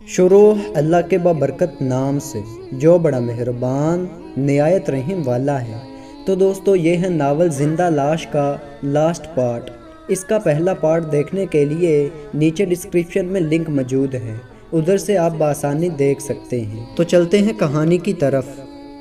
شروع اللہ کے بابرکت نام سے جو بڑا مہربان نہایت رحیم والا ہے۔ تو دوستو یہ ہے ناول زندہ لاش کا لاسٹ پارٹ۔ اس کا پہلا پارٹ دیکھنے کے لیے نیچے ڈسکرپشن میں لنک موجود ہے، ادھر سے آپ بآسانی دیکھ سکتے ہیں۔ تو چلتے ہیں کہانی کی طرف۔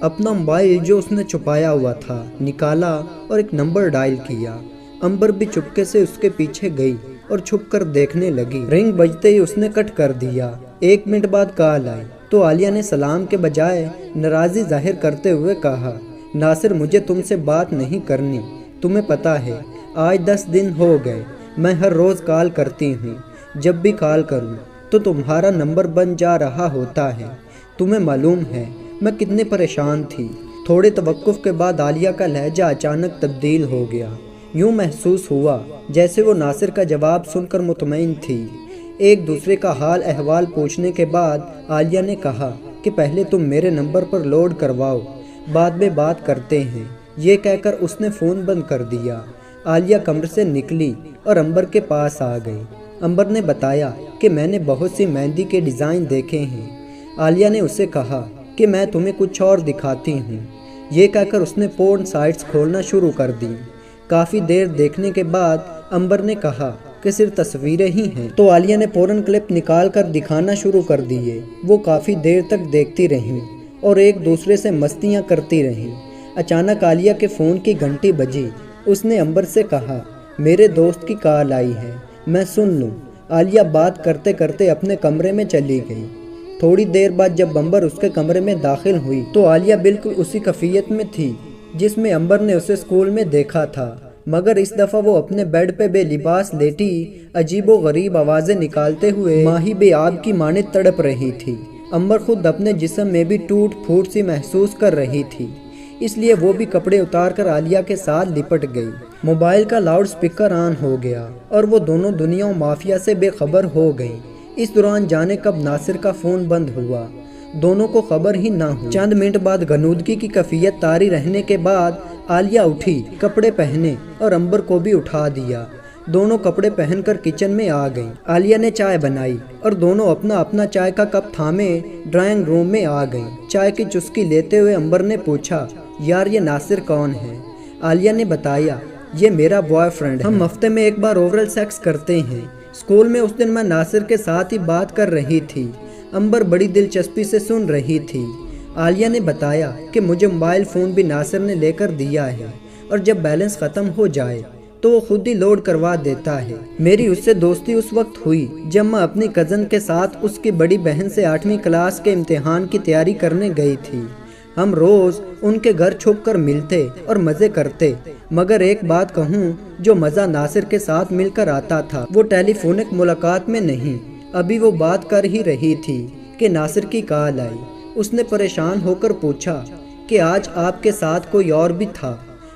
اپنا موبائل جو اس نے چھپایا ہوا تھا نکالا اور ایک نمبر ڈائل کیا۔ امبر بھی چپکے سے اس کے پیچھے گئی اور چھپ کر دیکھنے لگی۔ رنگ بجتے ہی اس نے کٹ کر دیا۔ 1 منٹ بعد کال آئی تو عالیہ نے سلام کے بجائے ناراضی ظاہر کرتے ہوئے کہا، ناصر مجھے تم سے بات نہیں کرنی، تمہیں پتہ ہے آج 10 دن ہو گئے میں ہر روز کال کرتی ہوں، جب بھی کال کروں تو تمہارا نمبر بند جا رہا ہوتا ہے، تمہیں معلوم ہے میں کتنی پریشان تھی۔ تھوڑے توقف کے بعد عالیہ کا لہجہ اچانک تبدیل ہو گیا، یوں محسوس ہوا جیسے وہ ناصر کا جواب سن کر مطمئن تھی۔ ایک دوسرے کا حال احوال پوچھنے کے بعد عالیہ نے کہا کہ پہلے تم میرے نمبر پر لوڈ کرواؤ، بعد میں بات کرتے ہیں۔ یہ کہہ کر اس نے فون بند کر دیا۔ عالیہ کمرے سے نکلی اور امبر کے پاس آ گئی۔ امبر نے بتایا کہ میں نے بہت سی مہندی کے ڈیزائن دیکھے ہیں۔ عالیہ نے اسے کہا کہ میں تمہیں کچھ اور دکھاتی ہوں۔ یہ کہہ کر اس نے پورن سائٹس کھولنا شروع کر دی۔ کافی دیر دیکھنے کے بعد امبر نے کہا کہ صرف تصویریں ہی ہیں، تو عالیہ نے پورن کلپ نکال کر دکھانا شروع کر دیے۔ وہ کافی دیر تک دیکھتی رہیں اور ایک دوسرے سے مستیاں کرتی رہیں۔ اچانک عالیہ کے فون کی گھنٹی بجی۔ اس نے امبر سے کہا، میرے دوست کی کال آئی ہے، میں سن لوں۔ عالیہ بات کرتے کرتے اپنے کمرے میں چلی گئی۔ تھوڑی دیر بعد جب امبر اس کے کمرے میں داخل ہوئی تو عالیہ بالکل اسی کیفیت میں تھی جس میں امبر نے اسے اسکول میں دیکھا تھا، مگر اس دفعہ وہ اپنے بیڈ پہ بے لباس لیٹی عجیب و غریب آوازیں نکالتے ہوئے ماہی بے آب کی مانند تڑپ رہی تھی۔ امبر خود اپنے جسم میں بھی ٹوٹ پھوٹ سی محسوس کر رہی تھی، اس لیے وہ بھی کپڑے اتار کر عالیہ کے ساتھ لپٹ گئی۔ موبائل کا لاؤڈ سپیکر آن ہو گیا اور وہ دونوں دنیا و مافیا سے بے خبر ہو گئی۔ اس دوران جانے کب ناصر کا فون بند ہوا، دونوں کو خبر ہی نہ ہوئی۔ چند منٹ بعد غنودگی کی کیفیت طاری رہنے کے بعد عالیہ اٹھی، کپڑے پہنے اور امبر کو بھی اٹھا دیا۔ دونوں کپڑے پہن کر کچن میں آ گئیں۔ عالیہ نے چائے بنائی اور دونوں اپنا اپنا چائے کا کپ تھامے ڈرائنگ روم میں آ گئیں۔ چائے کی چسکی لیتے ہوئے امبر نے پوچھا، یار یہ ناصر کون ہے؟ عالیہ نے بتایا، یہ میرا بوائے فرینڈ ہے، ہم ہفتے میں ایک بار اوورل سیکس کرتے ہیں۔ اسکول میں اس دن میں ناصر کے ساتھ ہی بات کر رہی تھی۔ امبر بڑی دلچسپی سے سن رہی تھی۔ عالیہ نے بتایا کہ مجھے موبائل فون بھی ناصر نے لے کر دیا ہے اور جب بیلنس ختم ہو جائے تو وہ خود ہی لوڈ کروا دیتا ہے۔ میری اس سے دوستی اس وقت ہوئی جب میں اپنی کزن کے ساتھ اس کی بڑی بہن سے 8ویں کلاس کے امتحان کی تیاری کرنے گئی تھی۔ ہم روز ان کے گھر چھپ کر ملتے اور مزے کرتے، مگر ایک بات کہوں، جو مزہ ناصر کے ساتھ مل کر آتا تھا وہ ٹیلی فونک ملاقات میں نہیں۔ ابھی وہ بات کر ہی رہی تھی کہ ناصر کی کال آئی۔ اس نے پریشان ہو کر پوچھا کہ آج آپ کے ساتھ کوئی اور بھی تھا؟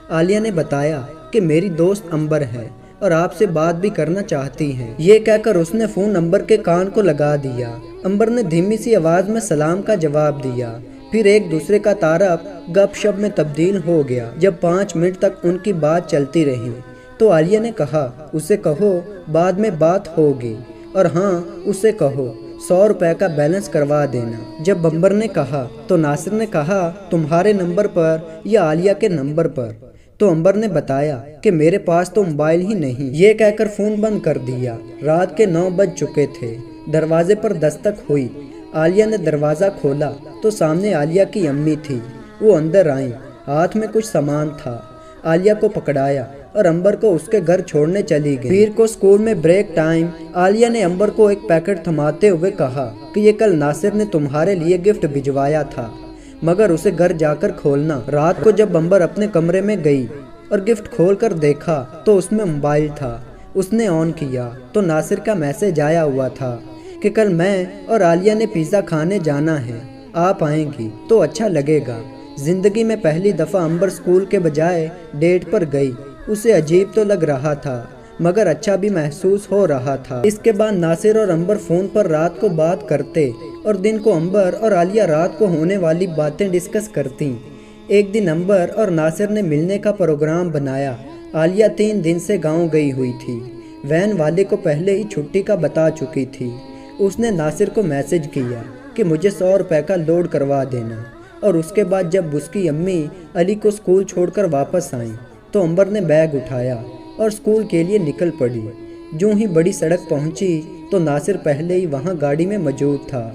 عالیہ نے بتایا کہ میری دوست امبر ہے اور آپ سے بات بھی کرنا چاہتی ہیں۔ یہ کہہ کر اس نے فون امبر کے کان کو لگا دیا۔ امبر نے دھیمی سی آواز میں سلام کا جواب دیا، پھر ایک دوسرے کا تعارف گپ شپ میں تبدیل ہو گیا۔ جب 5 منٹ تک ان کی بات چلتی رہی تو عالیہ نے کہا، اسے کہو بعد میں بات ہوگی، اور ہاں اسے کہو 100 روپے کا بیلنس کروا دینا۔ جب امبر نے کہا تو ناصر نے کہا، تمہارے نمبر پر یا عالیہ کے نمبر پر؟ تو امبر نے بتایا کہ میرے پاس تو موبائل ہی نہیں۔ یہ کہہ کر فون بند کر دیا۔ رات کے 9 بج چکے تھے۔ دروازے پر دستک ہوئی۔ عالیہ نے دروازہ کھولا تو سامنے عالیہ کی امی تھی۔ وہ اندر آئیں، ہاتھ میں کچھ سامان تھا۔ عالیہ کو پکڑایا اور امبر کو اس کے گھر چھوڑنے چلی گئی۔ پیر کو اسکول میں بریک ٹائم عالیہ نے امبر کو ایک پیکٹ تھماتے ہوئے کہا کہ یہ کل ناصر نے تمہارے لیے گفٹ بھجوایا تھا، مگر اسے گھر جا کر کھولنا۔ رات کو جب امبر اپنے کمرے میں گئی اور گفٹ کھول کر دیکھا تو اس میں موبائل تھا۔ اس نے آن کیا تو ناصر کا میسج آیا ہوا تھا کہ کل میں اور عالیہ نے پیزا کھانے جانا ہے، آپ آئیں گی تو اچھا لگے گا۔ زندگی میں پہلی دفعہ امبر اسکول کے بجائے ڈیٹ پر گئی۔ اسے عجیب تو لگ رہا تھا مگر اچھا بھی محسوس ہو رہا تھا۔ اس کے بعد ناصر اور امبر فون پر رات کو بات کرتے اور دن کو امبر اور عالیہ رات کو ہونے والی باتیں ڈسکس کرتی۔ ایک دن امبر اور ناصر نے ملنے کا پروگرام بنایا۔ عالیہ 3 دن سے گاؤں گئی ہوئی تھی، وین والے کو پہلے ہی چھٹی کا بتا چکی تھی۔ اس نے ناصر کو میسج کیا کہ مجھے 100 روپے کا لوڈ کروا دینا، اور اس کے بعد جب اس کی امی علی کو اسکول چھوڑ کر واپس آئیں تو عنبر نے بیگ اٹھایا اور اسکول کے لیے نکل پڑی۔ جو ہی بڑی سڑک پہنچی تو ناصر پہلے ہی وہاں گاڑی میں موجود تھا۔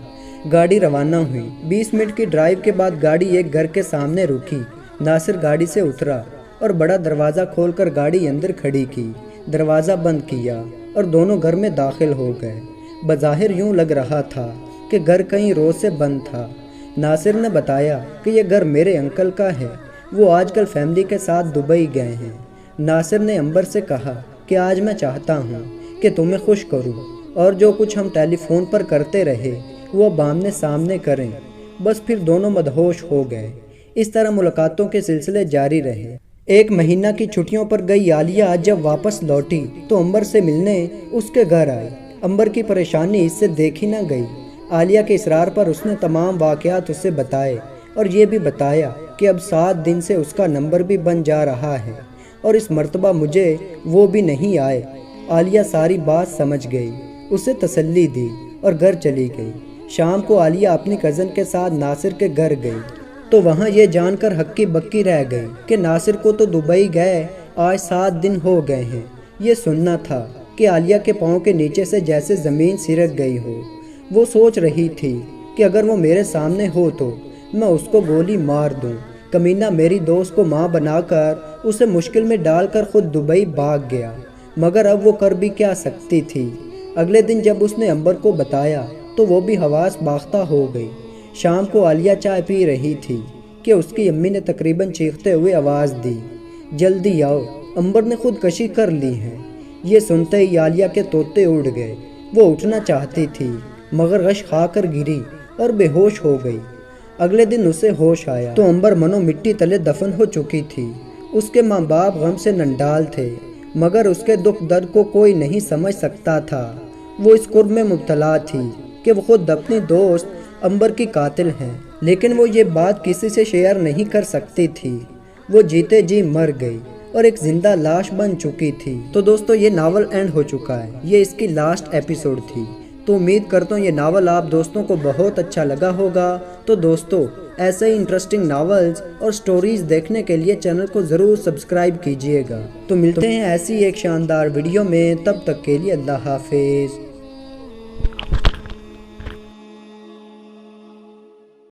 گاڑی روانہ ہوئی۔ 20 منٹ کی ڈرائیو کے بعد گاڑی ایک گھر کے سامنے رکی۔ ناصر گاڑی سے اترا اور بڑا دروازہ کھول کر گاڑی اندر کھڑی کی، دروازہ بند کیا اور دونوں گھر میں داخل ہو گئے۔ بظاہر یوں لگ رہا تھا کہ گھر کئی روز سے بند تھا۔ ناصر نے بتایا کہ یہ گھر میرے انکل کا ہے، وہ آج کل فیملی کے ساتھ دبئی گئے ہیں۔ ناصر نے عنبر سے کہا کہ آج میں چاہتا ہوں کہ تمہیں خوش کروں اور جو کچھ ہم ٹیلی فون پر کرتے رہے وہ اب آمنے سامنے کریں۔ بس پھر دونوں مدہوش ہو گئے۔ اس طرح ملاقاتوں کے سلسلے جاری رہے۔ 1 مہینہ کی چھٹیوں پر گئی عالیہ جب واپس لوٹی تو عنبر سے ملنے اس کے گھر آئی۔ عنبر کی پریشانی اس سے دیکھی نہ گئی۔ عالیہ کے اصرار پر اس نے تمام واقعات اسے بتائے اور یہ بھی بتایا کہ اب 7 دن سے اس کا نمبر بھی بن جا رہا ہے اور اس مرتبہ مجھے وہ بھی نہیں آئے۔ عالیہ ساری بات سمجھ گئی، اسے تسلی دی اور گھر چلی گئی۔ شام کو عالیہ اپنی کزن کے ساتھ ناصر کے گھر گئی تو وہاں یہ جان کر ہکی بکی رہ گئی کہ ناصر کو تو دبئی گئے آج 7 دن ہو گئے ہیں۔ یہ سننا تھا کہ عالیہ کے پاؤں کے نیچے سے جیسے زمین سرک گئی ہو۔ وہ سوچ رہی تھی کہ اگر وہ میرے سامنے ہو تو میں اس کو گولی مار دوں۔ کمینہ میری دوست کو ماں بنا کر اسے مشکل میں ڈال کر خود دبئی بھاگ گیا، مگر اب وہ کر بھی کیا سکتی تھی۔ اگلے دن جب اس نے عنبر کو بتایا تو وہ بھی حواس باختہ ہو گئی۔ شام کو عالیہ چائے پی رہی تھی کہ اس کی امی نے تقریباً چیختے ہوئے آواز دی، جلدی آؤ، عنبر نے خودکشی کر لی ہے۔ یہ سنتے ہی عالیہ کے طوطے اڑ گئے۔ وہ اٹھنا چاہتی تھی مگر غش کھا کر گری اور بے ہوش ہو گئی۔ اگلے دن اسے ہوش آیا تو عنبر منو مٹی تلے دفن ہو چکی تھی۔ اس کے ماں باپ غم سے ننڈال تھے مگر اس کے دکھ درد کو کوئی نہیں سمجھ سکتا تھا۔ وہ اس قرب میں مبتلا تھی کہ وہ خود اپنی دوست عنبر کی قاتل ہیں، لیکن وہ یہ بات کسی سے شیئر نہیں کر سکتی تھی۔ وہ جیتے جی مر گئی اور ایک زندہ لاش بن چکی تھی۔ تو دوستو یہ ناول اینڈ ہو چکا ہے، یہ اس کی لاسٹ ایپیسوڈ تھی۔ تو امید کرتا ہوں یہ ناول آپ دوستوں کو بہت اچھا لگا ہوگا۔ تو دوستو ایسے ہی انٹرسٹنگ ناولز اور سٹوریز دیکھنے کے لیے چینل کو ضرور سبسکرائب کیجئے گا۔ تو ملتے ہیں ایسی ایک شاندار ویڈیو میں، تب تک کے لیے اللہ حافظ۔